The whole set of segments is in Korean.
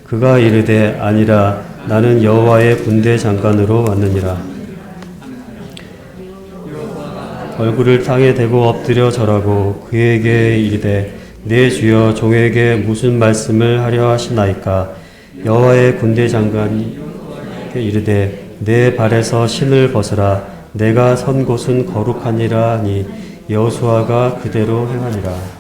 그가 이르되 아니라 나는 여호와의 군대 장관으로 왔느니라. 얼굴을 땅에 대고 엎드려 절하고 그에게 이르되 내 주여 종에게 무슨 말씀을 하려 하시나이까. 여호와의 군대 장관에게 이르되 내 발에서 신을 벗으라. 내가 선 곳은 거룩하니라 하니 여호수아가 그대로 행하니라.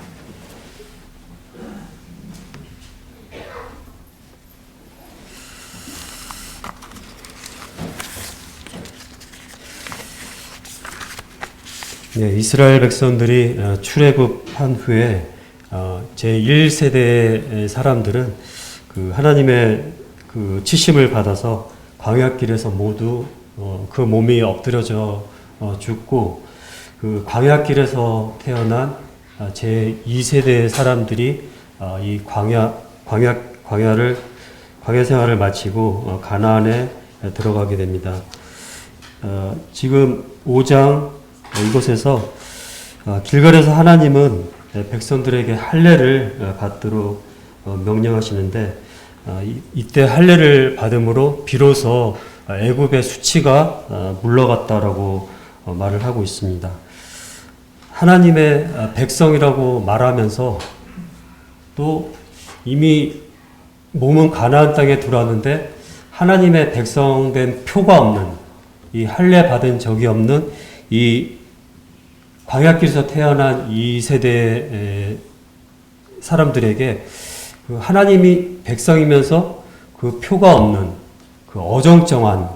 네, 이스라엘 백성들이 출애굽한 후에 제1세대의 사람들은 그 하나님의 그 치심을 받아서 광야길에서 모두 그 몸이 엎드려져 죽고, 그 광야길에서 태어난 제2세대의 사람들이 이 광야 생활을 마치고 가나안에 들어가게 됩니다. 지금 5장 이곳에서 길갈에서 하나님은 백성들에게 할례를 받도록 명령하시는데, 이때 할례를 받음으로 비로소 애굽의 수치가 물러갔다라고 말을 하고 있습니다. 하나님의 백성이라고 말하면서 또 이미 몸은 가나안 땅에 들어왔는데 하나님의 백성된 표가 없는, 이 할례 받은 적이 없는 이 광야길에서 태어난 이 세대의 사람들에게 그 하나님이 백성이면서 그 표가 없는 그 어정쩡한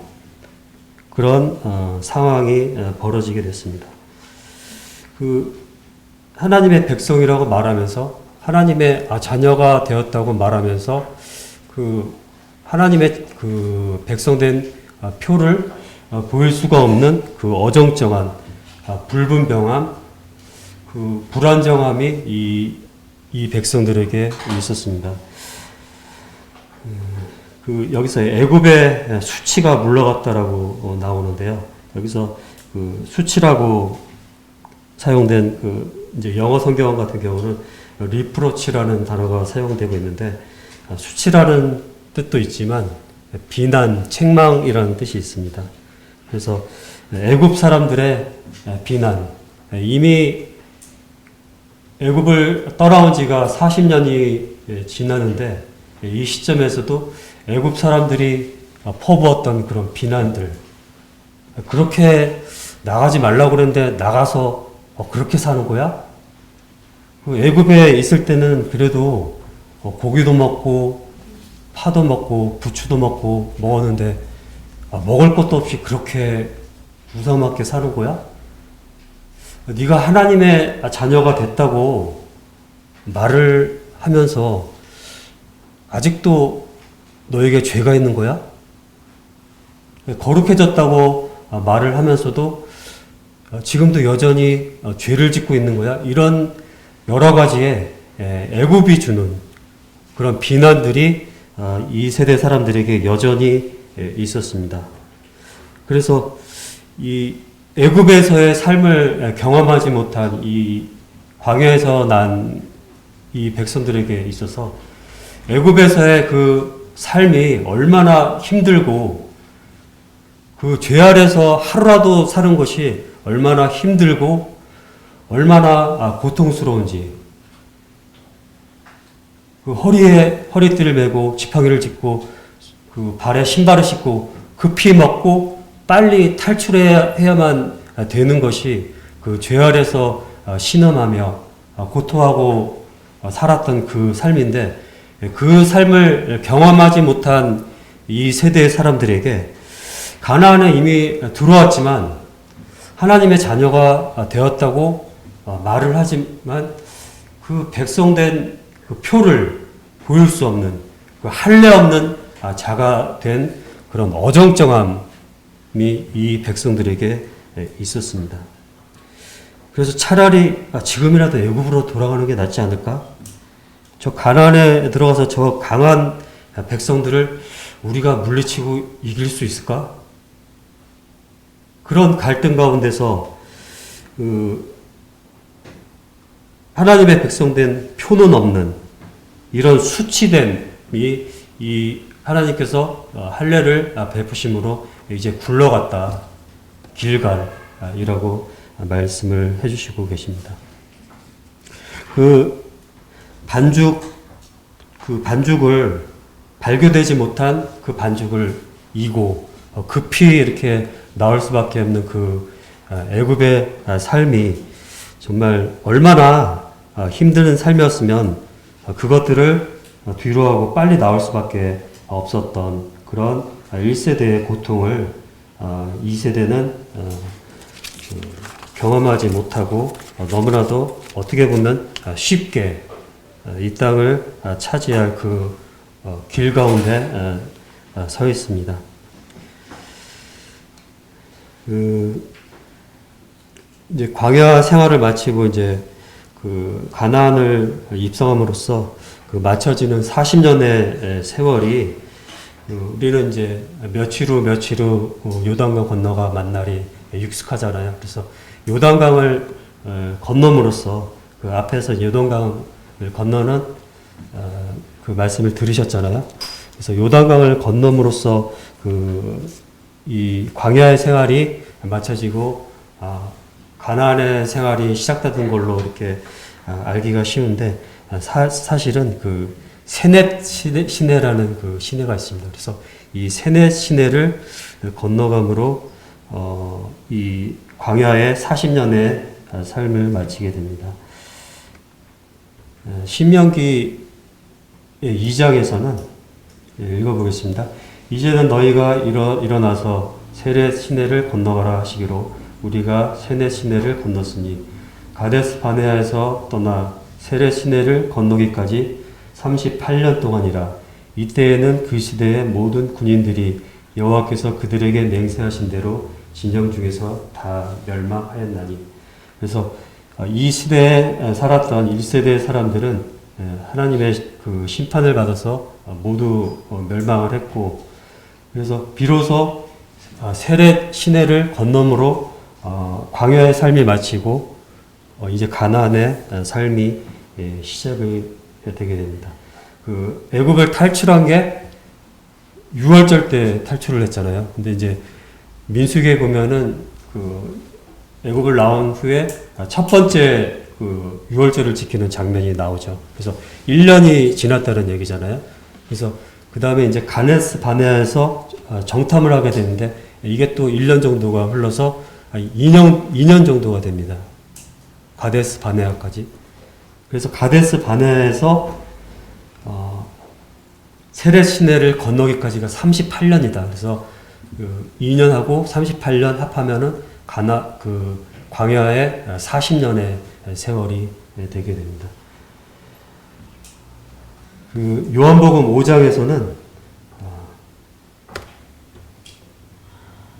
그런 상황이 벌어지게 됐습니다. 그 하나님의 백성이라고 말하면서 하나님의 자녀가 되었다고 말하면서 그 하나님의 그 백성된 표를 보일 수가 없는 그 어정쩡한 불분명함, 그 불안정함이 이 백성들에게 있었습니다. 그 여기서 애굽의 수치가 물러갔다라고 나오는데요. 여기서 그 수치라고 사용된 그 이제 영어 성경 같은 경우는 리프로치라는 단어가 사용되고 있는데, 수치라는 뜻도 있지만 비난, 책망이라는 뜻이 있습니다. 그래서 애굽 사람들의 비난, 이미 애굽을 떠나온 지가 40년이 지났는데 이 시점에서도 애굽 사람들이 퍼부었던 그런 비난들, 그렇게 나가지 말라고 그랬는데 나가서 그렇게 사는 거야? 애굽에 있을 때는 그래도 고기도 먹고 파도 먹고 부추도 먹고 먹었는데 먹을 것도 없이 그렇게 무사맞게 사는 거야? 네가 하나님의 자녀가 됐다고 말을 하면서 아직도 너에게 죄가 있는 거야? 거룩해졌다고 말을 하면서도 지금도 여전히 죄를 짓고 있는 거야? 이런 여러 가지의 애굽이 주는 그런 비난들이 이 세대 사람들에게 여전히 있었습니다. 그래서 이 애굽에서의 삶을 경험하지 못한 이 광야에서 난 이 백성들에게 있어서 애굽에서의 그 삶이 얼마나 힘들고 그 죄 아래서 하루라도 사는 것이 얼마나 힘들고 얼마나 고통스러운지, 그 허리에 허리띠를 메고 지팡이를 짚고 그 발에 신발을 신고 급히 먹고 빨리 탈출해야만 되는 것이 그 죄 아래서 신음하며 고통하고 살았던 그 삶인데, 그 삶을 경험하지 못한 이 세대의 사람들에게 가나안에 이미 들어왔지만 하나님의 자녀가 되었다고 말을 하지만 그 백성된 그 표를 보일 수 없는, 그 할례 없는 자가 된 그런 어정쩡함이 이 백성들에게 있었습니다. 그래서 차라리 지금이라도 애굽으로 돌아가는 게 낫지 않을까? 저 가나안에 들어가서 저 강한 백성들을 우리가 물리치고 이길 수 있을까? 그런 갈등 가운데서 하나님의 백성된 표는 없는 이런 수치됨이 이 하나님께서 할례를 베푸심으로 이제 굴러갔다. 길갈이라고 말씀을 해주시고 계십니다. 그 반죽을 발교되지 못한 그 반죽을 이고 급히 이렇게 나올 수밖에 없는 그 애굽의 삶이 정말 얼마나 힘든 삶이었으면 그것들을 뒤로하고 빨리 나올 수밖에 없었던 그런 1세대의 고통을 2세대는 경험하지 못하고 너무나도 어떻게 보면 쉽게 이 땅을 차지할 그 길 가운데 서 있습니다. 이제 광야 생활을 마치고 이제 그 가나안을 입성함으로써 그 맞춰지는 40년의 세월이 우리는 이제 며칠 후 요단강 건너가 만 날이 익숙하잖아요. 그래서 요단강을 건너므로써 그 앞에서 요단강을 건너는 그 말씀을 들으셨잖아요. 그래서 요단강을 건너므로써 이 광야의 생활이 맞춰지고 가나안의 생활이 시작되던 걸로 이렇게 알기가 쉬운데 사실은 그 세넷 시내라는 그 시내가 있습니다. 그래서 이 세넷 시내를 건너감으로 이 광야의 40년의 삶을 마치게 됩니다. 신명기 2장에서는 읽어보겠습니다. 이제는 너희가 일어나서 세넷 시내를 건너가라 하시기로 우리가 세넷 시내를 건넜으니 가데스 바네아에서 떠나 세넷 시내를 건너기까지 38년 동안이라. 이때에는 그 시대의 모든 군인들이 여호와께서 그들에게 맹세하신 대로 진영 중에서 다 멸망하였나니. 그래서 이 시대에 살았던 1세대의 사람들은 하나님의 그 심판을 받아서 모두 멸망을 했고, 그래서 비로소 세렛 시내를 건너므로 광야의 삶이 마치고 이제 가나안의 삶이 시작이 되게 됩니다. 그 애굽을 탈출한 게 6월절 때 탈출을 했잖아요. 근데 이제 민수기에 보면은 그 애굽을 나온 후에 첫 번째 그 6월절을 지키는 장면이 나오죠. 그래서 1년이 지났다는 얘기잖아요. 그래서 그 다음에 이제 가데스 바네아에서 정탐을 하게 되는데 이게 또 1년 정도가 흘러서 2년 정도가 됩니다. 가데스 바네아까지. 그래서 가데스 바네아에서 세렛 시내를 건너기까지가 38년이다. 그래서 2년하고 38년 합하면은 광야의 40년의 세월이 되게 됩니다. 그 요한복음 5장에서는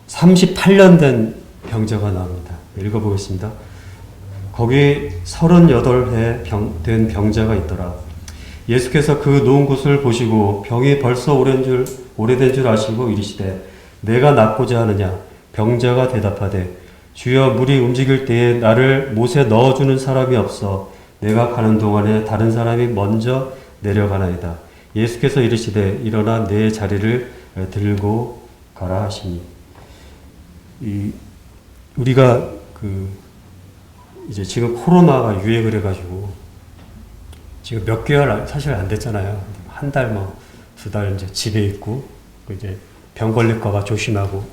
38년 된 병자가 나옵니다. 읽어보겠습니다. 거기 38해 된 병자가 있더라. 예수께서 그 누운 곳을 보시고 병이 벌써 오래된 줄 아시고 이르시되 내가 낫고자 하느냐. 병자가 대답하되 주여 물이 움직일 때에 나를 못에 넣어주는 사람이 없어 내가 가는 동안에 다른 사람이 먼저 내려가나이다. 예수께서 이르시되 일어나 내 자리를 들고 가라 하시니. 우리가 이제 지금 코로나가 유행을 해가지고 지금 몇 개월 사실 안 됐잖아요. 한 달 두 달 이제 집에 있고 이제 병 걸릴까봐 조심하고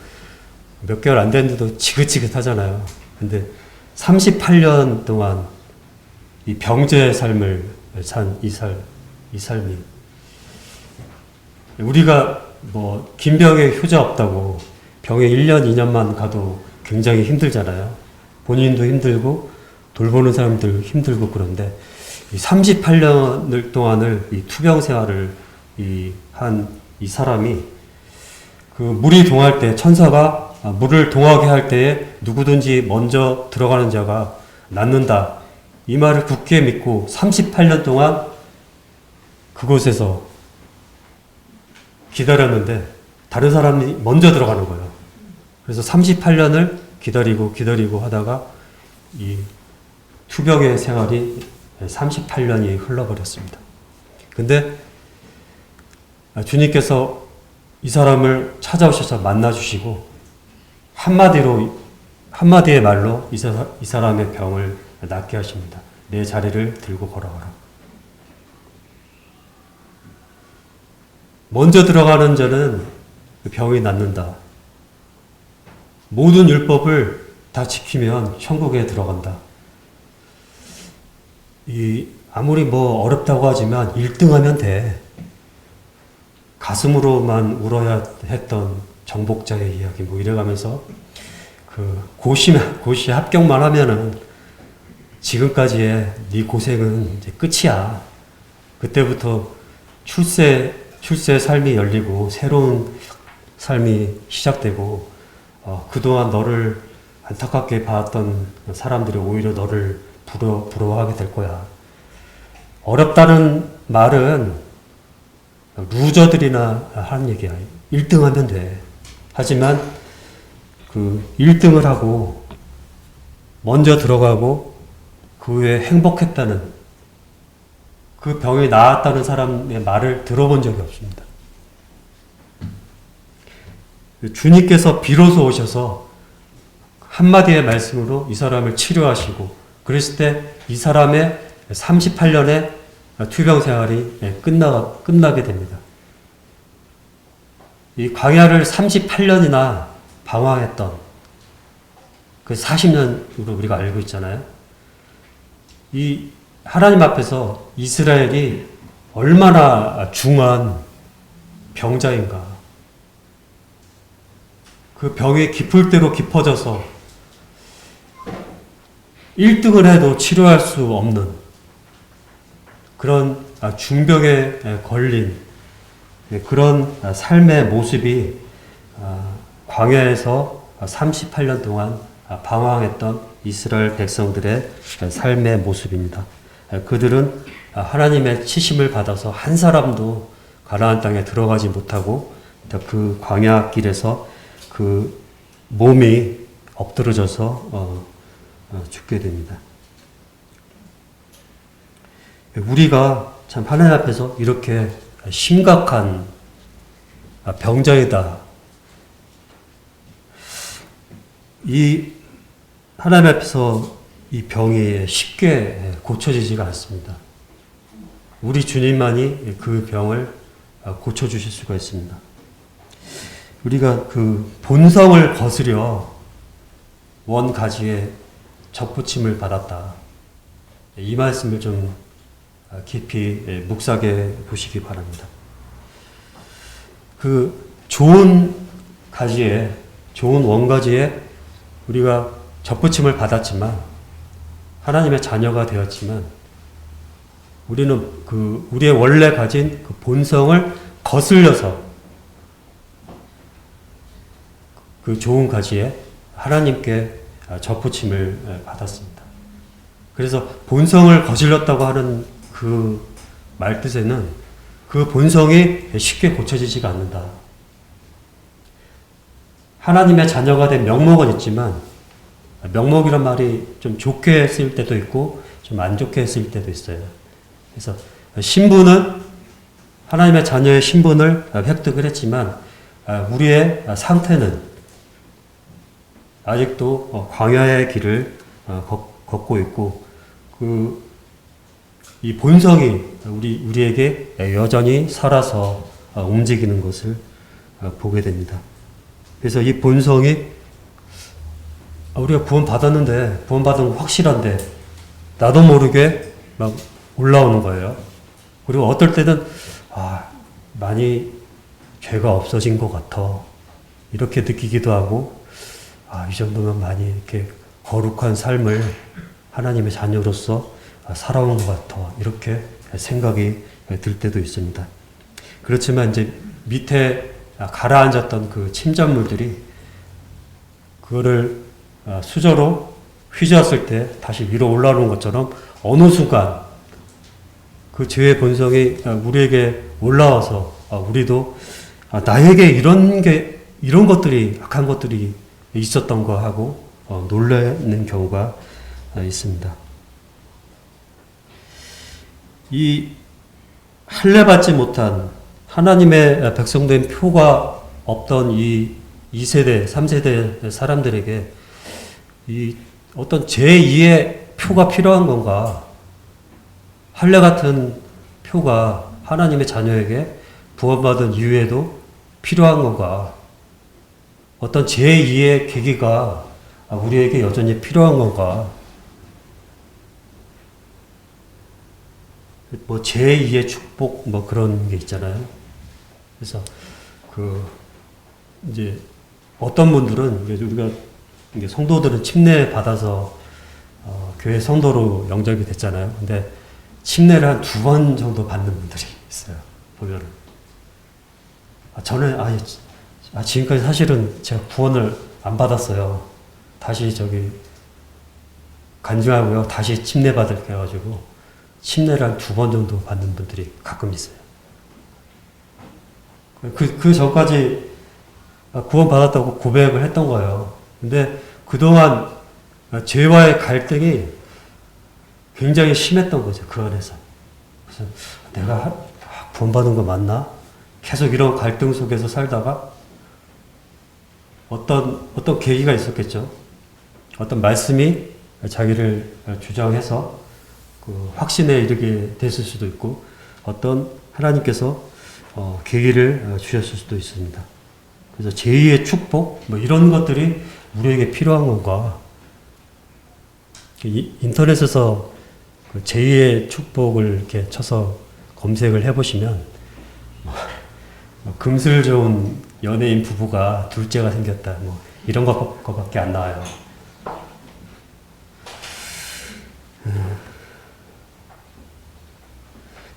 몇 개월 안 됐는데도 지긋지긋하잖아요. 근데 38년 동안 이 병제의 삶을 산 이 삶이 우리가 김병에 효자 없다고 병에 1년, 2년만 가도 굉장히 힘들잖아요. 본인도 힘들고 돌보는 사람들 힘들고 그런데 이 38년 동안을 이 투병 생활을 한 이 사람이 그 물이 동할 때 천사가 물을 동하게 할 때에 누구든지 먼저 들어가는 자가 낫는다. 이 말을 굳게 믿고 38년 동안 그곳에서 기다렸는데 다른 사람이 먼저 들어가는 거예요. 그래서 38년을 기다리고 하다가 이 투병의 생활이 38년이 흘러버렸습니다. 근데 주님께서 이 사람을 찾아오셔서 만나주시고 한마디의 말로 이 사람의 병을 낫게 하십니다. 내 자리를 들고 걸어가라. 먼저 들어가는 자는 병이 낫는다. 모든 율법을 다 지키면 천국에 들어간다. 아무리 어렵다고 하지만 1등하면 돼. 가슴으로만 울어야 했던 정복자의 이야기 이래가면서 고시 합격만 하면은 지금까지의 네 고생은 이제 끝이야. 그때부터 출세의 삶이 열리고 새로운 삶이 시작되고 그동안 너를 안타깝게 봤던 사람들이 오히려 너를 부러워하게 될 거야. 어렵다는 말은 루저들이나 하는 얘기야. 1등 하면 돼. 하지만 1등을 하고 먼저 들어가고 그 후에 행복했다는, 그 병이 나았다는 사람의 말을 들어본 적이 없습니다. 주님께서 비로소 오셔서 한마디의 말씀으로 이 사람을 치료하시고 그랬을 때 이 사람의 38년의 투병 생활이 끝나게 됩니다. 이 광야를 38년이나 방황했던 그 40년으로 우리가 알고 있잖아요. 이 하나님 앞에서 이스라엘이 얼마나 중한 병자인가. 그 병이 깊을 대로 깊어져서 1등을 해도 치료할 수 없는 그런 중병에 걸린 그런 삶의 모습이 광야에서 38년 동안 방황했던 이스라엘 백성들의 삶의 모습입니다. 그들은 하나님의 치심을 받아서 한 사람도 가나안 땅에 들어가지 못하고 그 광야 길에서 그 몸이 엎드러져서 죽게 됩니다. 우리가 참 하나님 앞에서 이렇게 심각한 병자이다. 이 하나님 앞에서 이 병이 쉽게 고쳐지지가 않습니다. 우리 주님만이 그 병을 고쳐주실 수가 있습니다. 우리가 그 본성을 거스려 원 가지에 접붙임을 받았다. 이 말씀을 좀 깊이 묵상해 보시기 바랍니다. 그 좋은 가지에, 좋은 원가지에 우리가 접붙임을 받았지만, 하나님의 자녀가 되었지만, 우리는 우리의 원래 가진 그 본성을 거슬려서 그 좋은 가지에 하나님께 접붙임을 받았습니다. 그래서 본성을 거슬렸다고 하는 그 말뜻에는 그 본성이 쉽게 고쳐지지가 않는다. 하나님의 자녀가 된 명목은 있지만, 명목이란 말이 좀 좋게 쓰일 때도 있고 좀 안 좋게 쓰일 때도 있어요. 그래서 신분은 하나님의 자녀의 신분을 획득을 했지만 우리의 상태는 아직도 광야의 길을 걷고 있고 이 본성이 우리에게 여전히 살아서 움직이는 것을 보게 됩니다. 그래서 이 본성이 우리가 구원받았는데, 구원받은 건 확실한데 나도 모르게 막 올라오는 거예요. 그리고 어떨 때는 많이 죄가 없어진 것 같아 이렇게 느끼기도 하고, 이 정도면 많이 이렇게 거룩한 삶을 하나님의 자녀로서 살아온 것 같아 이렇게 생각이 들 때도 있습니다. 그렇지만 이제 밑에 가라앉았던 그 침전물들이 그거를 수저로 휘저었을 때 다시 위로 올라오는 것처럼 어느 순간 그 죄의 본성이 우리에게 올라와서 우리도 나에게 이런 것들이, 악한 것들이 있었던 거 하고 놀라는 경우가 있습니다. 이 할례받지 못한 하나님의 백성된 표가 없던 이 2세대, 3세대 사람들에게 이 어떤 제2의 표가 필요한 건가? 할례 같은 표가 하나님의 자녀에게 구원받은 이후에도 필요한 건가? 어떤 제2의 계기가 우리에게 여전히 필요한 건가? 뭐 제2의 축복 뭐 그런 게 있잖아요. 그래서 이제 어떤 분들은 우리가 이제 성도들은 침례 받아서 교회 성도로 영접이 됐잖아요. 근데 침례를 한 2번 정도 받는 분들이 있어요. 보면은 저는 지금까지 사실은 제가 구원을 안 받았어요. 다시 간증하고요. 다시 침례 받을게 해가지고 침례를 한 2번 정도 받는 분들이 가끔 있어요. 그 전까지 구원 받았다고 고백을 했던 거예요. 근데 그동안 죄와의 갈등이 굉장히 심했던 거죠. 그 안에서. 그래서 내가 구원받은 거 맞나? 계속 이런 갈등 속에서 살다가 어떤 계기가 있었겠죠. 어떤 말씀이 자기를 주장해서 그 확신에 이르게 됐을 수도 있고 어떤 하나님께서 계기를 주셨을 수도 있습니다. 그래서 제2의 축복 뭐 이런 것들이 우리에게 필요한 건가? 인터넷에서 그 제2의 축복을 이렇게 쳐서 검색을 해보시면 금슬 좋은 연예인 부부가 둘째가 생겼다 뭐 이런 것밖에 안 나와요.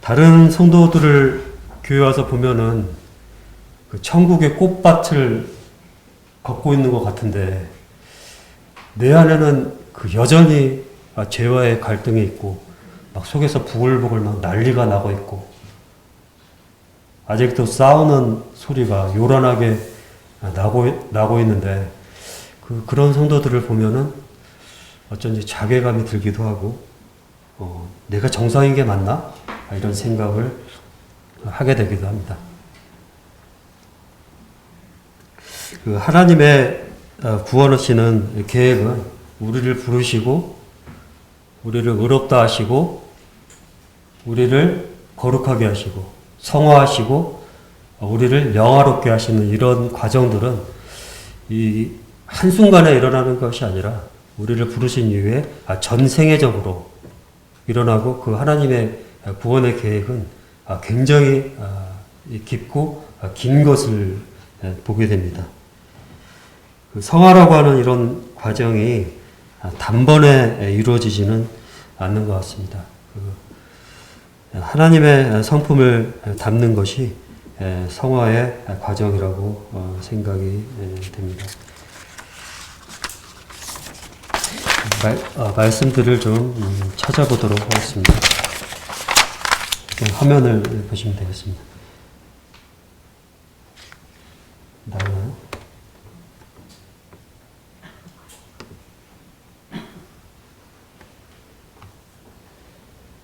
다른 성도들을 교회 와서 보면은 그 천국의 꽃밭을 걷고 있는 것 같은데 내 안에는 그 여전히 죄와의 갈등이 있고 막 속에서 부글부글 막 난리가 나고 있고 아직도 싸우는 소리가 요란하게 나고 있는데 그런 성도들을 보면은 어쩐지 자괴감이 들기도 하고 내가 정상인 게 맞나? 이런 생각을 하게 되기도 합니다. 그 하나님의 구원하시는 계획은 우리를 부르시고 우리를 의롭다 하시고 우리를 거룩하게 하시고 성화하시고 우리를 영화롭게 하시는 이런 과정들은 이 한순간에 일어나는 것이 아니라 우리를 부르신 이후에 전생애적으로 일어나고 그 하나님의 구원의 계획은 굉장히 깊고 긴 것을 보게 됩니다. 그 성화라고 하는 이런 과정이 단번에 이루어지지는 않는 것 같습니다. 하나님의 성품을 담는 것이 성화의 과정이라고 생각이 됩니다. 말씀들을 좀 찾아보도록 하겠습니다. 화면을 보시면 되겠습니다. 나오나요?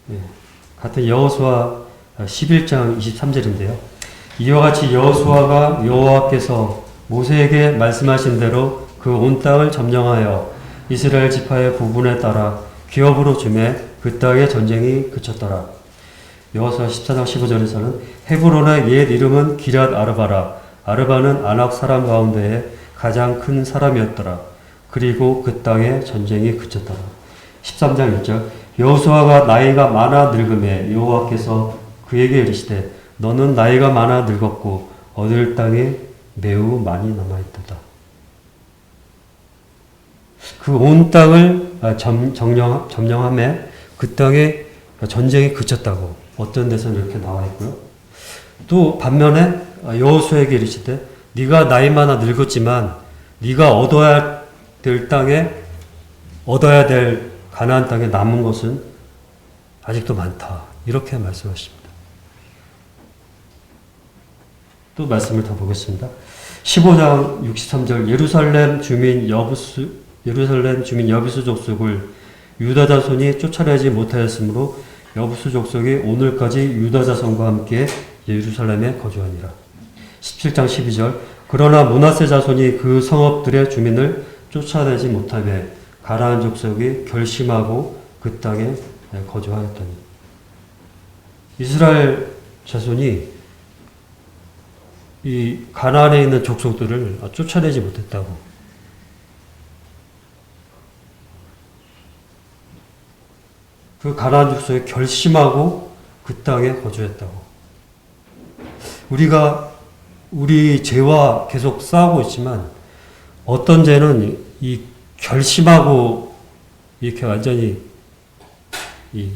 네. 같은 여호수아 11장 23절인데요. 이와 같이 여호수아가 여호와께서 모세에게 말씀하신 대로 그 온 땅을 점령하여 이스라엘 지파의 부분에 따라 기업으로 주매 그 땅의 전쟁이 그쳤더라. 여호수아 14장 15절에서는 헤브론의 옛 이름은 기럇 아르바라. 아르바는 아낙 사람 가운데에 가장 큰 사람이었더라. 그리고 그 땅의 전쟁이 그쳤더라. 13장 1절 여호수아가 나이가 많아 늙음에 여호와께서 그에게 이르시되 너는 나이가 많아 늙었고 얻을 땅에 매우 많이 남아있도다. 그 온 땅을 점령함에 그 땅에 전쟁이 그쳤다고 어떤 데서는 이렇게 나와 있고요. 또 반면에 여호수아에게 이르시되 네가 나이 많아 늙었지만 네가 얻어야 될 땅에 얻어야 될 가나안 땅에 남은 것은 아직도 많다. 이렇게 말씀하십니다. 또 말씀을 더 보겠습니다. 15장 63절 예루살렘 주민 여비스 족속을 유다 자손이 쫓아내지 못하였으므로 여비스 족속이 오늘까지 유다 자손과 함께 예루살렘에 거주하니라. 17장 12절 그러나 므낫세 자손이 그 성읍들의 주민을 쫓아내지 못하며 가나안 족속이 결심하고 그 땅에 거주하였더니 이스라엘 자손이 이 가나안에 있는 족속들을 쫓아내지 못했다고. 그 가나안 족속이 결심하고 그 땅에 거주했다고. 우리가 우리 죄와 계속 싸우고 있지만 어떤 죄는 이 결심하고 이렇게 완전히 이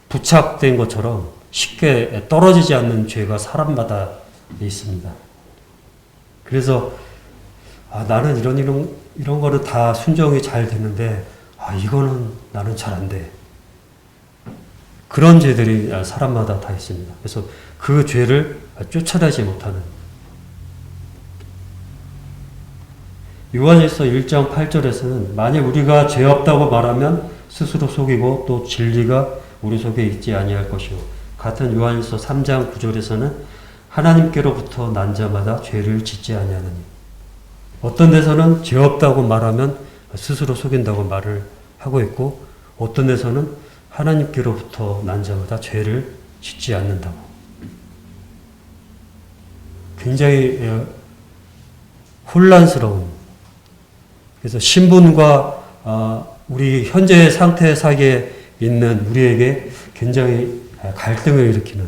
부착된 것처럼 쉽게 떨어지지 않는 죄가 사람마다 있습니다. 그래서 나는 이런 거는 다 순종이 잘 되는데 이거는 나는 잘 안 돼. 그런 죄들이 사람마다 다 있습니다. 그래서 그 죄를 쫓아내지 못하는. 요한일서 1장 8절에서는 만일 우리가 죄 없다고 말하면 스스로 속이고 또 진리가 우리 속에 있지 아니할 것이요. 같은 요한일서 3장 9절에서는 하나님께로부터 난 자마다 죄를 짓지 아니하느니. 어떤 데서는 죄 없다고 말하면 스스로 속인다고 말을 하고 있고 어떤 데서는 하나님께로부터 난 자마다 죄를 짓지 않는다고. 굉장히 혼란스러운. 그래서 신분과 우리 현재의 상태 사이에 있는 우리에게 굉장히 갈등을 일으키는.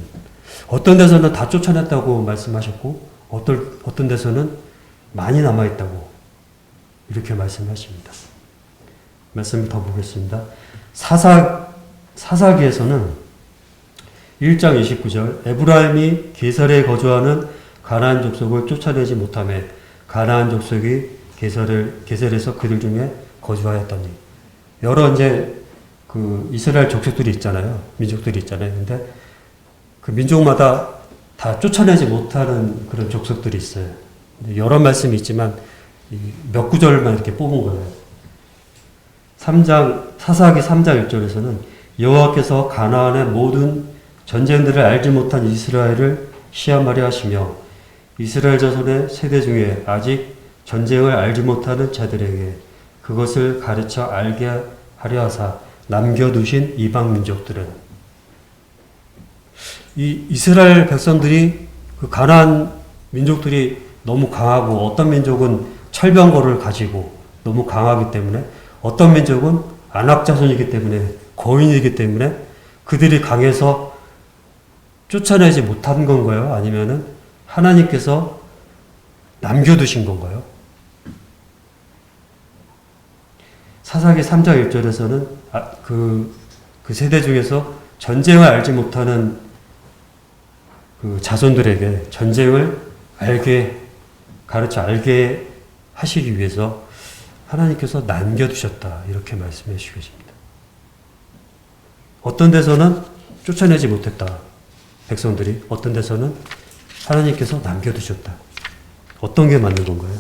어떤 데서는 다 쫓아냈다고 말씀하셨고 어떤 데서는 많이 남아있다고 이렇게 말씀하십니다. 말씀 더 보겠습니다. 사사기에서는 1장 29절 에브라임이 게살에 거주하는 가나안 족속을 쫓아내지 못하며 가나안 족속이 게살에서 그들 중에 거주하였더니. 여러 이제 그 이스라엘 족속들이 있잖아요. 민족들이 있잖아요. 근데 그 민족마다 다 쫓아내지 못하는 그런 족속들이 있어요. 여러 말씀이 있지만 몇 구절만 이렇게 뽑은 거예요. 사사기 3장 1절에서는 여호와께서 가나안의 모든 전쟁들을 알지 못한 이스라엘을 시험하려 하시며 이스라엘 자손의 세대 중에 아직 전쟁을 알지 못하는 자들에게 그것을 가르쳐 알게 하려 하사 남겨두신 이방 민족들은. 이 이스라엘 백성들이 그 가나안 민족들이 너무 강하고 어떤 민족은 철병거를 가지고 너무 강하기 때문에 어떤 민족은 안악 자손이기 때문에 거인이기 때문에 그들이 강해서 쫓아내지 못한 건가요? 아니면은 하나님께서 남겨두신 건가요? 사사기 3장 1절에서는 그 세대 중에서 전쟁을 알지 못하는 그 자손들에게 전쟁을 가르쳐 알게 하시기 위해서 하나님께서 남겨두셨다. 이렇게 말씀해 주시고 계십니다. 어떤 데서는 쫓아내지 못했다. 백성들이. 어떤 데서는 하나님께서 남겨두셨다. 어떤 게 맞는 건가요?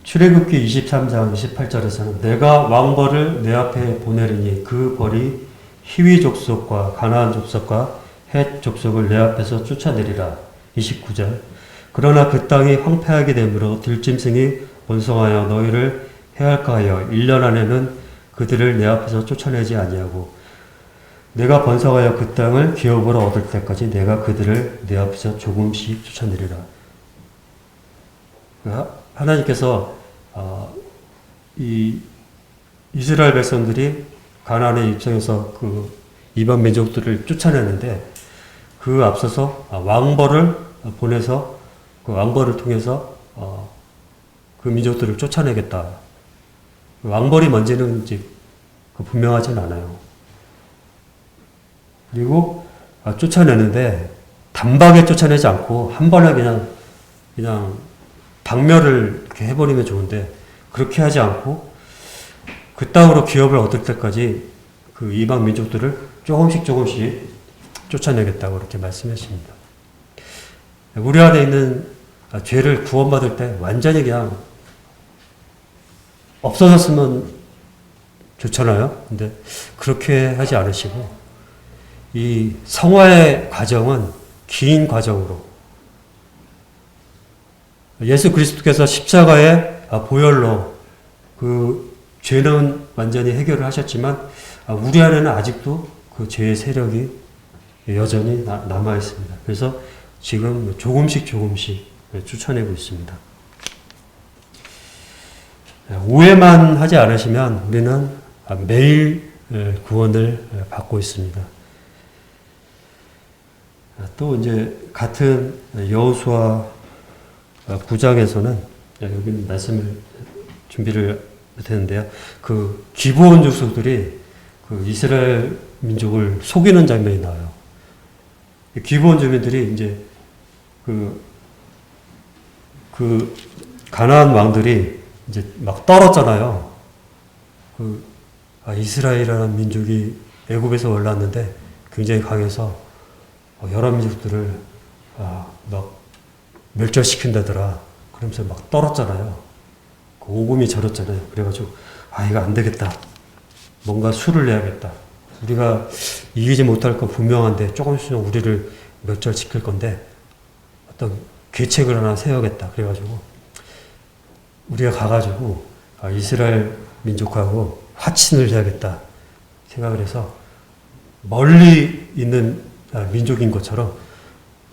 출애굽기 23장 28절에서는 내가 왕벌을 내 앞에 보내리니 그 벌이 히위 족속과 가나안 족속과 헷 족속을 내 앞에서 쫓아내리라. 29절 그러나 그 땅이 황폐하게 되므로 들짐승이 번성하여 너희를 해할까 하여 1년 안에는 그들을 내 앞에서 쫓아내지 아니하고 내가 번성하여 그 땅을 기업으로 얻을 때까지 내가 그들을 내 앞에서 조금씩 쫓아내리라. 하나님께서 이 이스라엘 백성들이 가나안에 입성해서 그 이방 민족들을 쫓아내는데 그 앞서서 왕벌을 보내서 그 왕벌을 통해서 그 민족들을 쫓아내겠다. 왕벌이 뭔지는 분명하진 않아요. 그리고 쫓아내는데 단박에 쫓아내지 않고 한 번에 그냥 박멸을 이렇게 해버리면 좋은데 그렇게 하지 않고 그 땅으로 기업을 얻을 때까지 그 이방 민족들을 조금씩 쫓아내겠다고 이렇게 말씀하십니다. 우리 안에 있는 죄를 구원받을 때 완전히 그냥 없어졌으면 좋잖아요. 근데 그렇게 하지 않으시고 이 성화의 과정은 긴 과정으로 예수 그리스도께서 십자가의 보혈로 그 죄는 완전히 해결을 하셨지만 우리 안에는 아직도 그 죄의 세력이 여전히 남아 있습니다. 그래서 지금 조금씩 쫓아내고 있습니다. 오해만 하지 않으시면 우리는 매일 구원을 받고 있습니다. 또 이제 같은 여호수아 9장에서는 여기 말씀을 준비를 했는데요. 그 기브온 족속들이 그 이스라엘 민족을 속이는 장면이 나와요. 기브온 주민들이 이제 그 가나안 왕들이 이제 막 떨었잖아요. 이스라엘이라는 민족이 애굽에서 올랐는데 굉장히 강해서 여러 민족들을 막 멸절시킨다더라. 그러면서 막 떨었잖아요. 그 오금이 저렸잖아요. 그래가지고 이거 안 되겠다. 뭔가 수를 내야겠다. 우리가 이기지 못할 건 분명한데 조금씩 우리를 멸절시킬 건데 어떤 계책을 하나 세워야겠다. 그래가지고 우리가 가가지고 이스라엘 민족하고 화친을 해야겠다 생각을 해서 멀리 있는 민족인 것처럼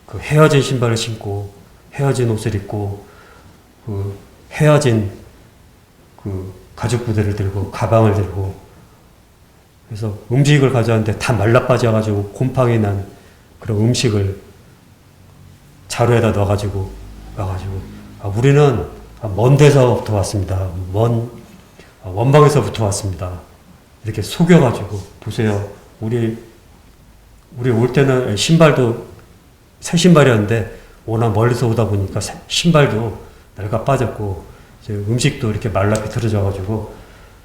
그 헤어진 신발을 신고 헤어진 옷을 입고 그 헤어진 그 가죽 부대를 들고 가방을 들고 그래서 음식을 가져왔는데 다 말라 빠져가지고 곰팡이 난 그런 음식을 자루에다 넣어가지고 와가지고 우리는 먼 데서부터 왔습니다. 먼 원방에서부터 왔습니다. 이렇게 속여가지고 보세요. 우리 올 때는 신발도 새 신발이었는데 워낙 멀리서 오다 보니까 신발도 낡아 빠졌고 이제 음식도 이렇게 말라 비틀어져가지고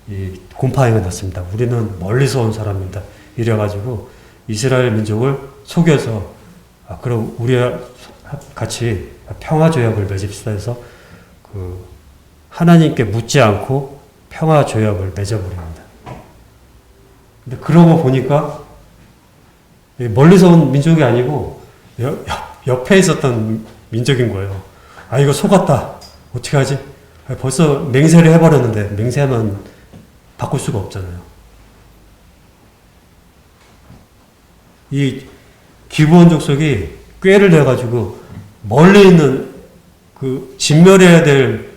이 곰팡이가 났습니다. 우리는 멀리서 온 사람입니다. 이래가지고 이스라엘 민족을 속여서 그럼 우리와 같이 평화조약을 맺읍시다 해서 그 하나님께 묻지 않고 평화조약을 맺어버립니다. 근데 그러고 보니까 멀리서 온 민족이 아니고 옆에 있었던 민족인 거예요. 이거 속았다. 어떻게 하지? 벌써 맹세를 해버렸는데 맹세하면 바꿀 수가 없잖아요. 이 기브온 족속이 꾀를 내가지고 멀리 있는 그 진멸해야 될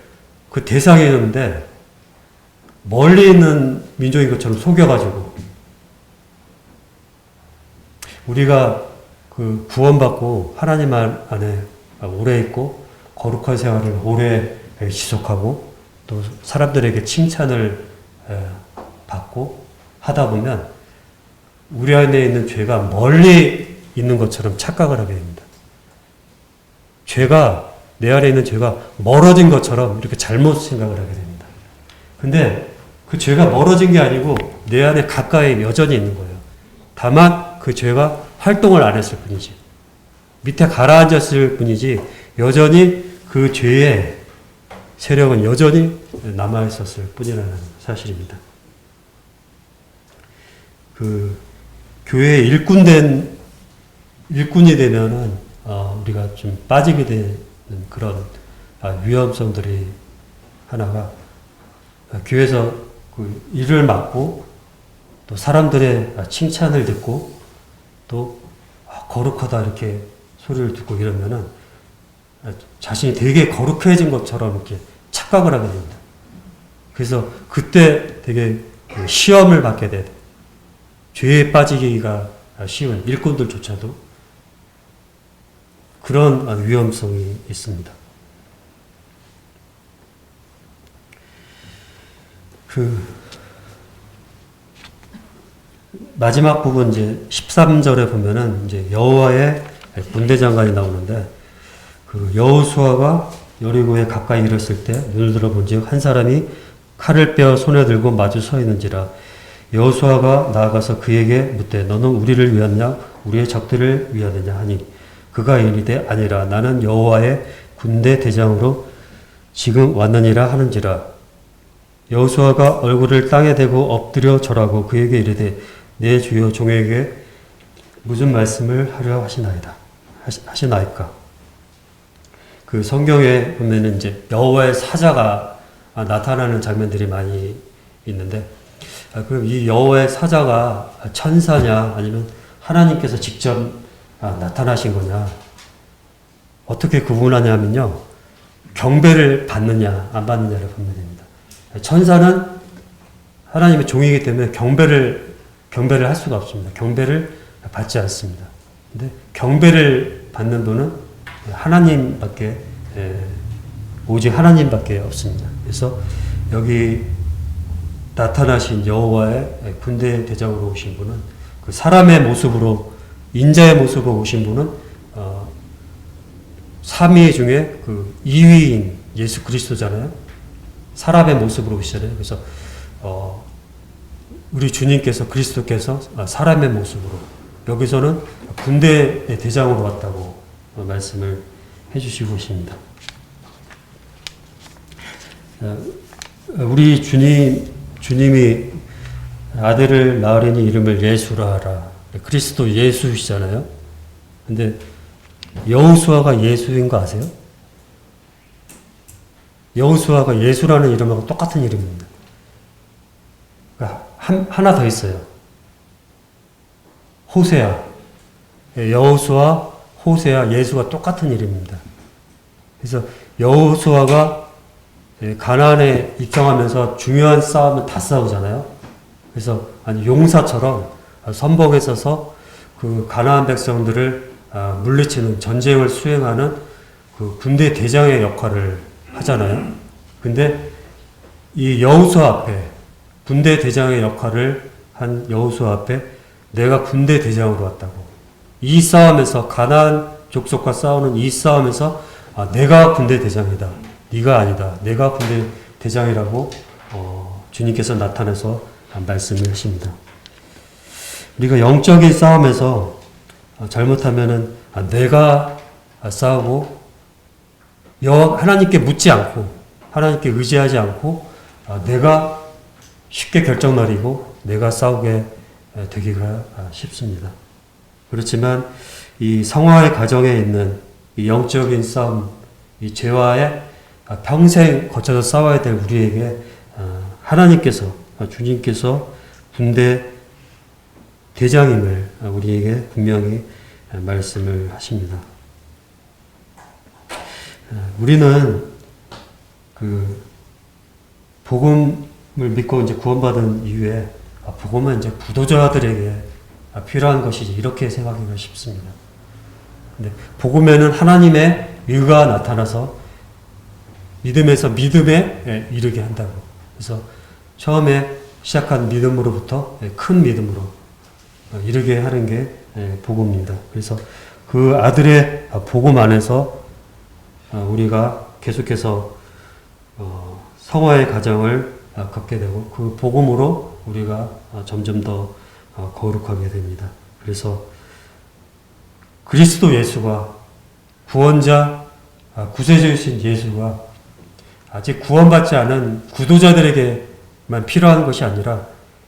그 대상이었는데 멀리 있는 민족인 것처럼 속여가지고 우리가 그 구원받고 하나님 안에 오래 있고 거룩한 생활을 오래 지속하고 또 사람들에게 칭찬을 받고 하다 보면 우리 안에 있는 죄가 멀리 있는 것처럼 착각을 하게 됩니다. 내 안에 있는 죄가 멀어진 것처럼 이렇게 잘못 생각을 하게 됩니다. 근데 그 죄가 멀어진 게 아니고 내 안에 가까이 여전히 있는 거예요. 다만 그 죄가 활동을 안 했을 뿐이지. 밑에 가라앉았을 뿐이지 여전히 그 죄의 세력은 여전히 남아있었을 뿐이라는 사실입니다. 그 교회의 일꾼이 되면은 우리가 좀 빠지게 되는 그런 위험성들이 하나가 교회에서 그 일을 맡고 또 사람들의 칭찬을 듣고 또 거룩하다 이렇게 소리를 듣고 이러면은 자신이 되게 거룩해진 것처럼 이렇게 착각을 하게 됩니다. 그래서 그때 되게 시험을 받게 돼. 죄에 빠지기가 쉬운 일꾼들조차도 그런 위험성이 있습니다. 그 마지막 부분 이제 13절에 보면은 이제 여호와의 군대 장관이 나오는데 그 여호수아가 여리고에 가까이 이르렀을 때 눈을 들어 본즉 한 사람이 칼을 빼어 손에 들고 마주 서 있는지라 여호수아가 나아가서 그에게 묻되 너는 우리를 위하느냐 우리의 적들을 위하느냐 하니 그가 이르되 아니라 나는 여호와의 군대 대장으로 지금 왔느니라 하는지라 여호수아가 얼굴을 땅에 대고 엎드려 절하고 그에게 이르되 내 주여 종에게 무슨 말씀을 하려 하시나이까. 그 성경에 보면은 이제 여호와의 사자가 나타나는 장면들이 많이 있는데, 그럼 이 여호와의 사자가 천사냐 아니면 하나님께서 직접 나타나신 거냐, 어떻게 구분하냐면요, 경배를 받느냐 안 받느냐를 보면 됩니다. 천사는 하나님의 종이기 때문에 경배를 할 수가 없습니다. 경배를 받지 않습니다. 근데 경배를 받는 분은 하나님밖에, 오직 하나님밖에 없습니다. 그래서 여기 나타나신 여호와의 군대 대장으로 오신 분은, 그 사람의 모습으로, 인자의 모습으로 오신 분은 삼위 중에 그 2위인 예수 그리스도잖아요. 사람의 모습으로 오시잖아요. 그래서 우리 주님께서, 그리스도께서 사람의 모습으로, 여기서는 군대의 대장으로 왔다고 말씀을 해주시고 있습니다. 우리 주님이 아들을 낳으려니 이름을 예수라 하라. 그리스도 예수시잖아요. 근데 여호수아가 예수인 거 아세요? 여호수아가 예수라는 이름하고 똑같은 이름입니다. 그러니까 하나 더 있어요. 호세아. 여호수아, 호세아, 예수가 똑같은 이름입니다. 그래서 여호수아가 가나안에 입성하면서 중요한 싸움을 다 싸우잖아요. 그래서 용사처럼 선봉에 서서 그 가나안 백성들을 물리치는, 전쟁을 수행하는 그 군대 대장의 역할을 하잖아요. 근데 이 여호수아 앞에, 군대 대장의 역할을 한 여호수아 앞에 내가 군대 대장으로 왔다고, 이 싸움에서, 가나안 족속과 싸우는 이 싸움에서 내가 군대 대장이다, 네가 아니다, 내가 군대 대장이라고 주님께서 나타나서 말씀을 하십니다. 우리가 영적인 싸움에서 잘못하면은 내가 싸우고 하나님께 묻지 않고, 하나님께 의지하지 않고 내가 쉽게 결정 내리고 내가 싸우게 되기가 쉽습니다. 그렇지만 이 성화의 가정에 있는 이 영적인 싸움, 이 죄와의 평생 거쳐서 싸워야 될 우리에게 하나님께서, 주님께서 군대 대장임을 우리에게 분명히 말씀을 하십니다. 우리는 그 복음을 믿고 이제 구원받은 이후에 복음은 이제 부도자들에게 필요한 것이지, 이렇게 생각하기가 쉽습니다. 근데 복음에는 하나님의 의가 나타나서 믿음에서 믿음에 이르게 한다고. 그래서 처음에 시작한 믿음으로부터 큰 믿음으로 이르게 하는 게 복음입니다. 그래서 그 아들의 복음 안에서 우리가 계속해서 성화의 가정을 갖게 되고, 그 복음으로 우리가 점점 더 거룩하게 됩니다. 그래서 그리스도 예수가, 구원자, 구세주이신 예수가 아직 구원받지 않은 구도자들에게만 필요한 것이 아니라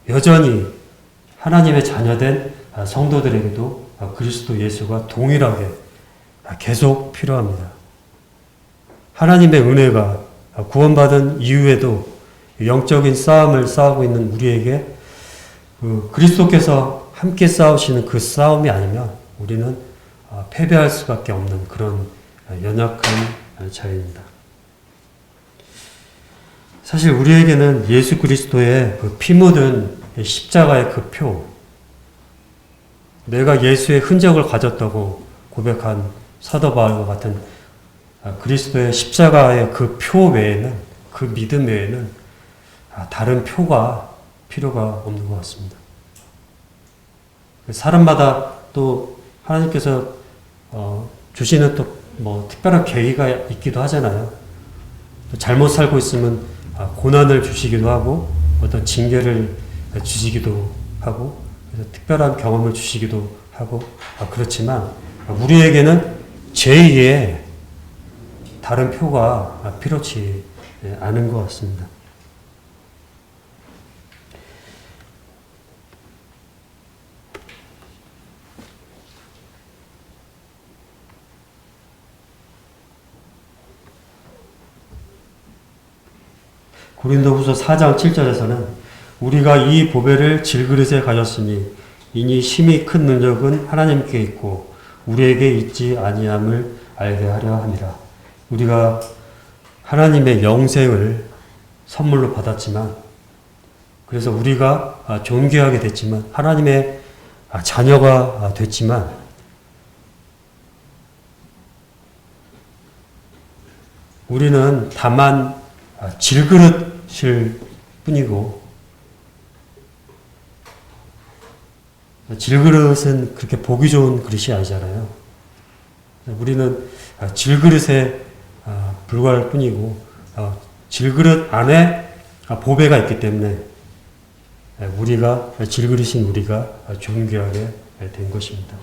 여전히 하나님의 자녀된 성도들에게도 그리스도 예수가 동일하게 계속 필요합니다. 하나님의 은혜가 구원받은 이후에도 영적인 싸움을 싸우고 있는 우리에게 그리스도께서 함께 싸우시는 그 싸움이 아니면 우리는 패배할 수밖에 없는 그런 연약한 자입니다. 사실 우리에게는 예수 그리스도의 그 피 묻은 십자가의 그 표, 내가 예수의 흔적을 가졌다고 고백한 사도 바울과 같은 그리스도의 십자가의 그 표 외에는, 그 믿음 외에는 다른 표가 필요가 없는 것 같습니다. 사람마다 또 하나님께서 주시는 또 뭐 특별한 계기가 있기도 하잖아요. 또 잘못 살고 있으면 고난을 주시기도 하고, 어떤 징계를 주시기도 하고, 그래서 특별한 경험을 주시기도 하고, 그렇지만 우리에게는 제2의 다른 표가 필요치 않은 것 같습니다. 고린도후서 4장 7절에서는 우리가 이 보배를 질그릇에 가졌으니 이니 심히 큰 능력은 하나님께 있고 우리에게 있지 아니함을 알게 하려 함이라. 우리가 하나님의 영생을 선물로 받았지만, 그래서 우리가 존귀하게 됐지만, 하나님의 자녀가 됐지만, 우리는 다만 질그릇일 뿐이고, 질그릇은 그렇게 보기 좋은 그릇이 아니잖아요. 우리는 질그릇에 불과할 뿐이고, 질그릇 안에 보배가 있기 때문에 우리가, 질그릇인 우리가 존귀하게 된 것입니다.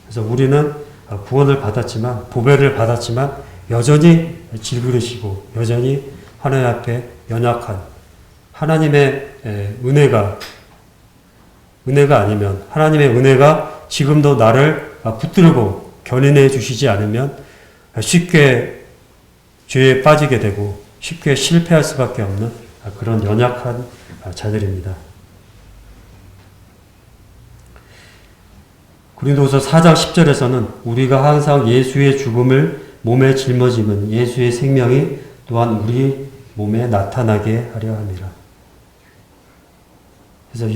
그래서 우리는 구원을 받았지만, 보배를 받았지만 여전히 질그릇이고 여전히 하나님 앞에 연약한, 하나님의 은혜가 아니면, 하나님의 은혜가 지금도 나를 붙들고 견인해 주시지 않으면 쉽게 죄에 빠지게 되고 쉽게 실패할 수밖에 없는 그런 연약한 자들입니다. 고린도후서 4장 10절에서는 우리가 항상 예수의 죽음을 몸에 짊어지면 예수의 생명이 또한 우리 몸에 나타나게 하려 함이라. 그래서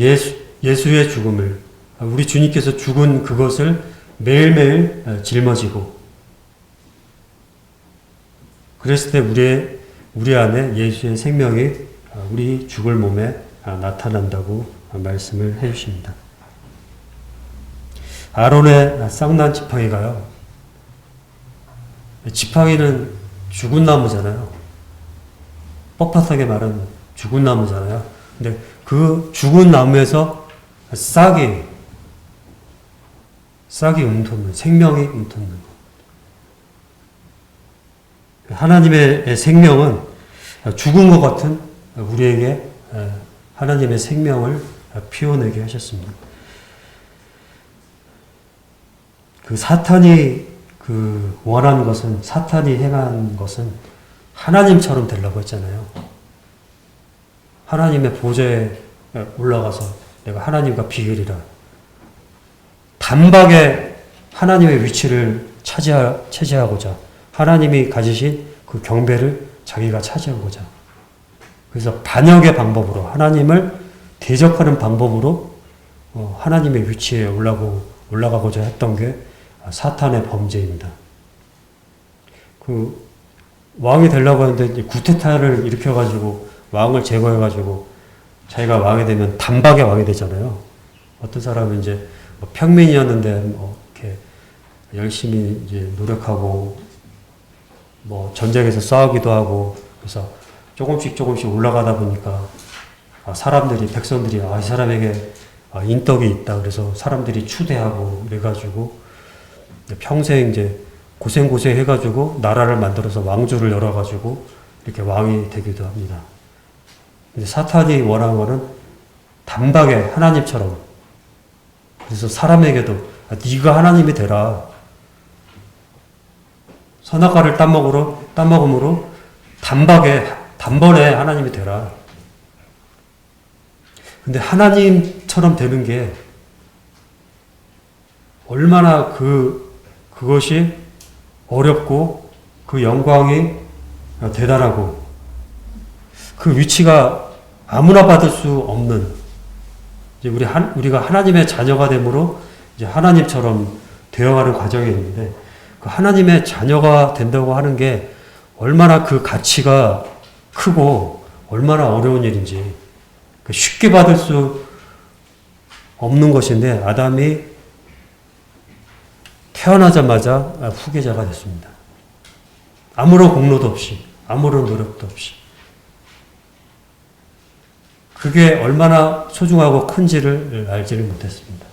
예수의 죽음을, 우리 주님께서 죽은 그것을 매일매일 짊어지고, 그랬을 때 우리 안에 예수의 생명이 우리 죽을 몸에 나타난다고 말씀을 해주십니다. 아론의 쌍난 지팡이가요, 지팡이는 죽은 나무잖아요. 뻣뻣하게 마른 죽은 나무잖아요. 근데 그 죽은 나무에서 싹이 움돋는, 생명이 움돋는 것. 하나님의 생명은 죽은 것 같은 우리에게 하나님의 생명을 피워내게 하셨습니다. 그 사탄이 원한 것은, 사탄이 행한 것은 하나님처럼 되려고 했잖아요. 하나님의 보좌에 올라가서 내가 하나님과 비교리라. 단박에 하나님의 위치를 차지하고자, 하나님이 가지신 그 경배를 자기가 차지하고자, 그래서 반역의 방법으로, 하나님을 대적하는 방법으로 하나님의 위치에 올라가고자 했던 게 사탄의 범죄입니다. 그 왕이 되려고 하는데 구테타를 일으켜가지고 왕을 제거해가지고 자기가 왕이 되면 단박에 왕이 되잖아요. 어떤 사람은 이제 평민이었는데 이렇게 열심히 이제 노력하고 전쟁에서 싸우기도 하고, 그래서 조금씩 올라가다 보니까 백성들이 이 사람에게 인덕이 있다, 그래서 사람들이 추대하고 그래가지고 평생 이제 고생 해가지고 나라를 만들어서 왕조를 열어가지고 이렇게 왕이 되기도 합니다. 근데 사탄이 원하는 거는 단박에 하나님처럼, 그래서 사람에게도 네가 하나님이 되라. 선악과를 따먹음으로 단번에 하나님이 되라. 근데 하나님처럼 되는 게 얼마나 그것이 어렵고 그 영광이 대단하고 그 위치가 아무나 받을 수 없는, 이제 우리가 하나님의 자녀가 됨으로 이제 하나님처럼 되어가는 과정이 있는데, 그 하나님의 자녀가 된다고 하는 게 얼마나 그 가치가 크고 얼마나 어려운 일인지, 쉽게 받을 수 없는 것인데 아담이 태어나자마자 후계자가 됐습니다. 아무런 공로도 없이, 아무런 노력도 없이. 그게 얼마나 소중하고 큰지를 알지를 못했습니다.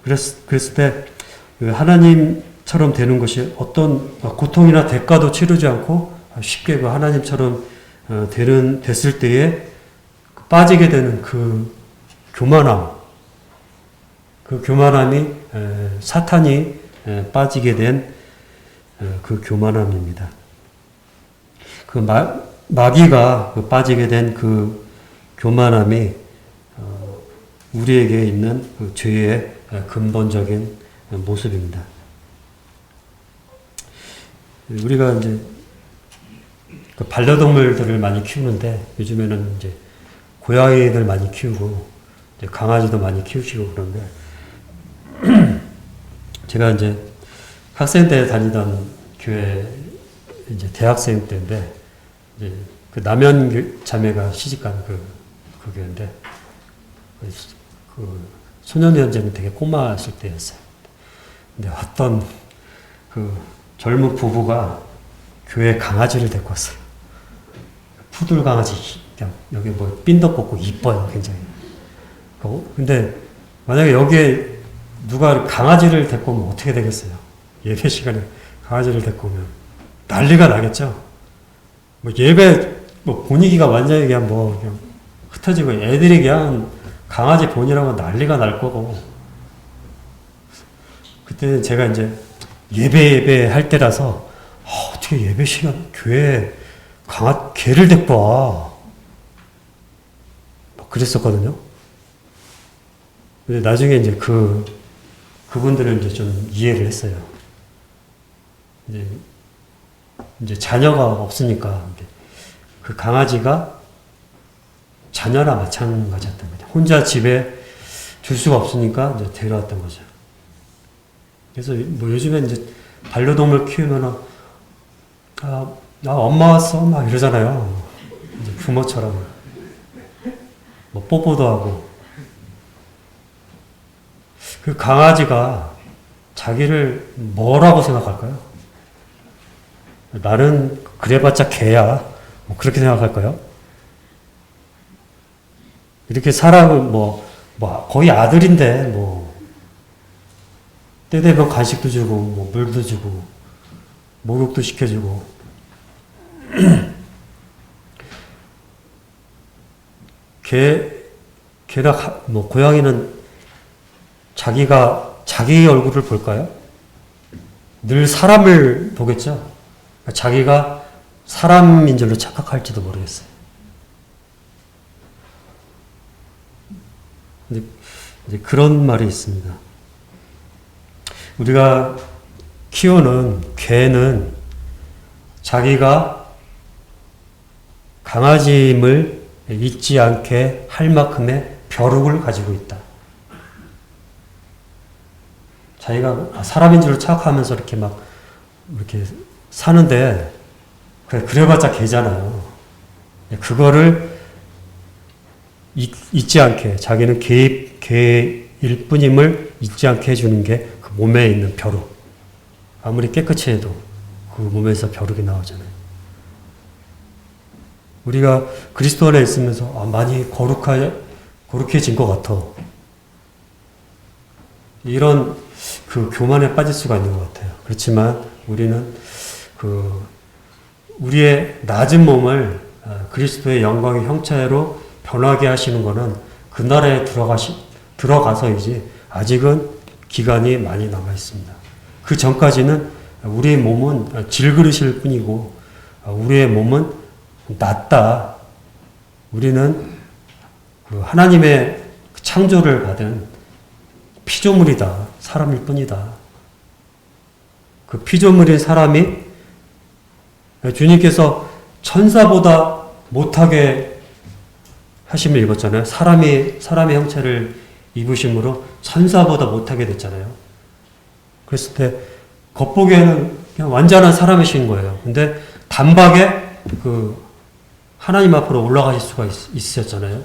그랬을 때 하나님처럼 되는 것이 어떤 고통이나 대가도 치르지 않고 쉽게 하나님처럼 됐을 때에 빠지게 되는 그 교만함, 그 교만함이 사탄이 빠지게 된 그 교만함입니다. 그 마귀가 빠지게 된 그 교만함이 우리에게 있는 그 죄의 근본적인 모습입니다. 우리가 이제 그 반려동물들을 많이 키우는데 요즘에는 이제 고양이들 많이 키우고 이제 강아지도 많이 키우시고 그런데 제가 이제 학생 때 다니던 교회 이제 대학생 때인데 이제 그 남연 자매가 시집간 그 교회인데 그 소년연재는 되게 꼬마였을 때였어요. 근데 어떤 그 젊은 부부가 교회 강아지를 데리고 왔어요. 푸들 강아지, 그냥 여기 뭐 핀도 뽑고 이뻐요, 굉장히. 근데 만약에 여기에 누가 강아지를 데리고 오면 어떻게 되겠어요? 예배 시간에 강아지를 데리고 오면 난리가 나겠죠? 뭐 예배 뭐 분위기가 완전히 그냥 흩어지고 애들이 그냥 강아지 본이라고 난리가 날 거고. 그때는 제가 이제 예배 할 때라서 어떻게 예배 시간 교회에 개를 데리고 와. 그랬었거든요. 근데 나중에 이제 그분들을 이제 좀 이해를 했어요. 이제 자녀가 없으니까 그 강아지가 자녀나 마찬가지였던 거죠. 혼자 집에 둘 수가 없으니까 이제 데려왔던 거죠. 그래서 뭐 요즘에 이제 반려동물 키우면은 나 엄마 왔어 막 이러잖아요. 이제 부모처럼 뭐 뽀뽀도 하고. 그 강아지가 자기를 뭐라고 생각할까요? 나는 그래봤자 개야. 뭐 그렇게 생각할까요? 이렇게 사람은 거의 아들인데 때 되면 간식도 주고 물도 주고 목욕도 시켜주고 개나 고양이는 자기 얼굴을 볼까요? 늘 사람을 보겠죠? 자기가 사람인 줄로 착각할지도 모르겠어요. 이제 그런 말이 있습니다. 우리가 키우는 개는 자기가 강아지임을 잊지 않게 할 만큼의 벼룩을 가지고 있다. 자기가 사람인 줄로 착각하면서 이렇게 사는데, 그래봤자 개잖아요. 그거를 잊지 않게, 자기는 개일 뿐임을 잊지 않게 해주는 게 그 몸에 있는 벼룩. 아무리 깨끗이 해도 그 몸에서 벼룩이 나오잖아요. 우리가 그리스도 안에 있으면서 많이 거룩해진 것 같아. 이런 그 교만에 빠질 수가 있는 것 같아요. 그렇지만 우리는 우리의 낮은 몸을 그리스도의 영광의 형체로 변하게 하시는 것은 그 나라에 들어가서이지 아직은 기간이 많이 남아 있습니다. 그 전까지는 우리의 몸은 질그릇일 뿐이고 우리의 몸은 낮다. 우리는 하나님의 창조를 받은 피조물이다. 사람일 뿐이다. 그 피조물인 사람이 주님께서 천사보다 못하게 하심을 입었잖아요. 사람의 형체를 입으심으로 천사보다 못하게 됐잖아요. 그랬을 때 겉보기에는 그냥 완전한 사람이신 거예요. 근데 단박에 하나님 앞으로 올라가실 수가 있으셨잖아요.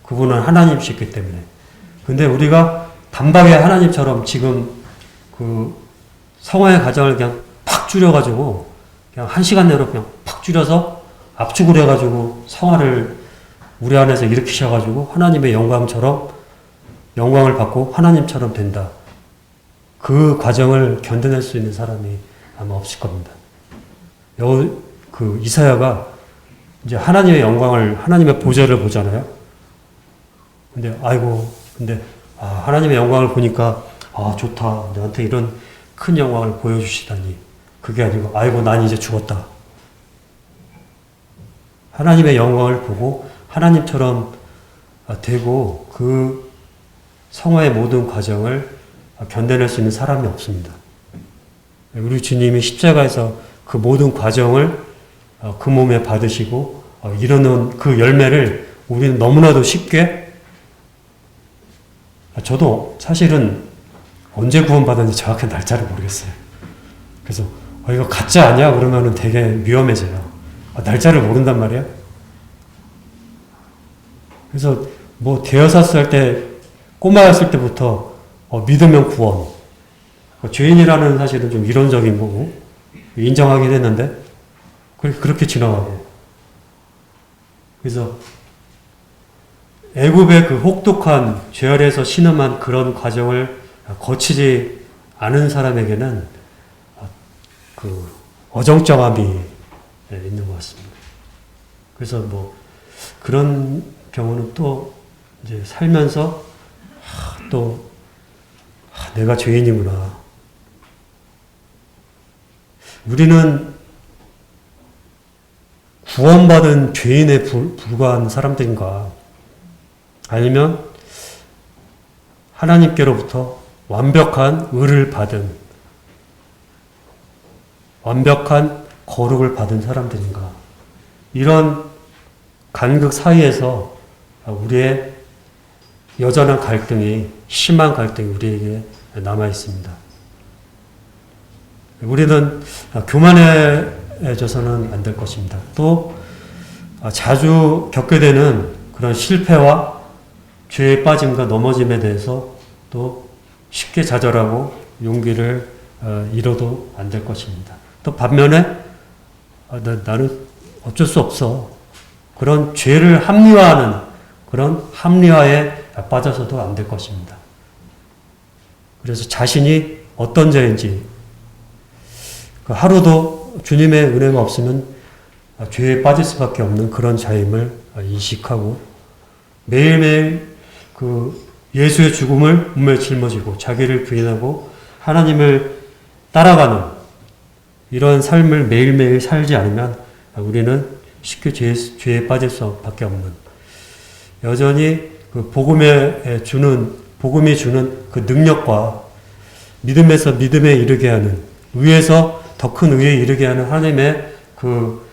그분은 하나님이셨기 때문에. 근데 우리가 단박에 하나님처럼 지금 성화의 과정을 그냥 팍 줄여가지고 그냥 1시간 내로 그냥 팍 줄여서 압축을 해가지고 성화를 우리 안에서 일으키셔가지고 하나님의 영광을 받고 하나님처럼 된다. 그 과정을 견뎌낼 수 있는 사람이 아마 없을 겁니다. 이사야가 이제 하나님의 영광을, 하나님의 보좌를 보잖아요. 근데 하나님의 영광을 보니까 좋다. 너한테 이런 큰 영광을 보여주시다니. 그게 아니고 아이고 난 이제 죽었다. 하나님의 영광을 보고 하나님처럼 되고 그 성화의 모든 과정을 견뎌낼 수 있는 사람이 없습니다. 우리 주님이 십자가에서 그 모든 과정을 그 몸에 받으시고 이루는 그 열매를 우리는 너무나도 쉽게, 저도 사실은 언제 구원받았는지 정확한 날짜를 모르겠어요. 그래서 이거 가짜 아니야? 그러면은 되게 위험해져요. 날짜를 모른단 말이야? 그래서 뭐 대여사스 할 때, 꼬마였을 때부터 믿으면 구원. 죄인이라는 사실은 좀 이론적인 거고 인정하긴 했는데 그렇게 지나가고. 그래서 애굽의 그 혹독한 죄 아래에서 신음한 그런 과정을 거치지 않은 사람에게는 그 어정쩡함이 있는 것 같습니다. 그래서 뭐 그런 경우는 또 이제 살면서 내가 죄인이구나. 우리는 구원받은 죄인에 불과한 사람들인가? 아니면 하나님께로부터 완벽한 의를 받은, 완벽한 거룩을 받은 사람들인가? 이런 간극 사이에서 우리의 여전한 갈등이, 심한 갈등이 우리에게 남아 있습니다. 우리는 교만해져서는 안 될 것입니다. 또 자주 겪게 되는 그런 실패와 죄에 빠짐과 넘어짐에 대해서 또 쉽게 좌절하고 용기를 잃어도 안 될 것입니다. 또 반면에 나는 어쩔 수 없어. 그런 죄를 합리화하는 그런 합리화에 빠져서도 안 될 것입니다. 그래서 자신이 어떤 죄인지 하루도 주님의 은혜가 없으면 죄에 빠질 수밖에 없는 그런 자임을 인식하고 매일매일 그 예수의 죽음을 몸에 짊어지고 자기를 부인하고 하나님을 따라가는 이런 삶을 매일매일 살지 않으면 우리는 쉽게 죄에 빠질 수밖에 없는, 여전히 그 복음이 주는 그 능력과 믿음에서 믿음에 이르게 하는, 의에서 더 큰 의에 이르게 하는 하나님의 그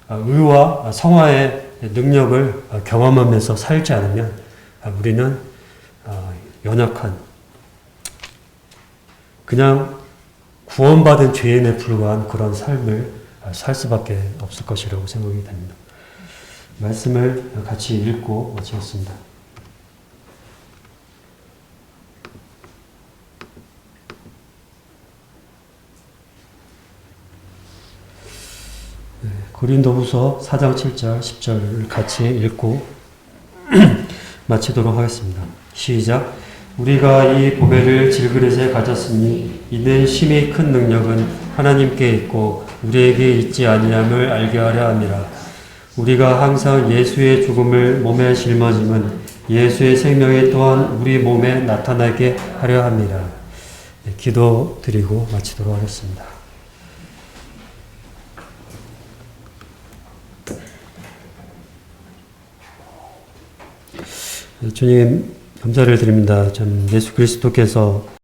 의와 성화의 능력을 경험하면서 살지 않으면 우리는 연약한, 그냥 구원받은 죄인에 불과한 그런 삶을 살 수밖에 없을 것이라고 생각이 됩니다. 말씀을 같이 읽고 마치겠습니다. 고린도후서 4장 7절 10절을 같이 읽고 마치도록 하겠습니다. 시작. 우리가 이 보배를 질그릇에 가졌으니 이는 심히 큰 능력은 하나님께 있고 우리에게 있지 아니함을 알게 하려 함이라. 우리가 항상 예수의 죽음을 몸에 짊어짐은 예수의 생명이 또한 우리 몸에 나타나게 하려 함이라. 기도 드리고 마치도록 하겠습니다. 주님 감사를 드립니다. 참 예수 그리스도께서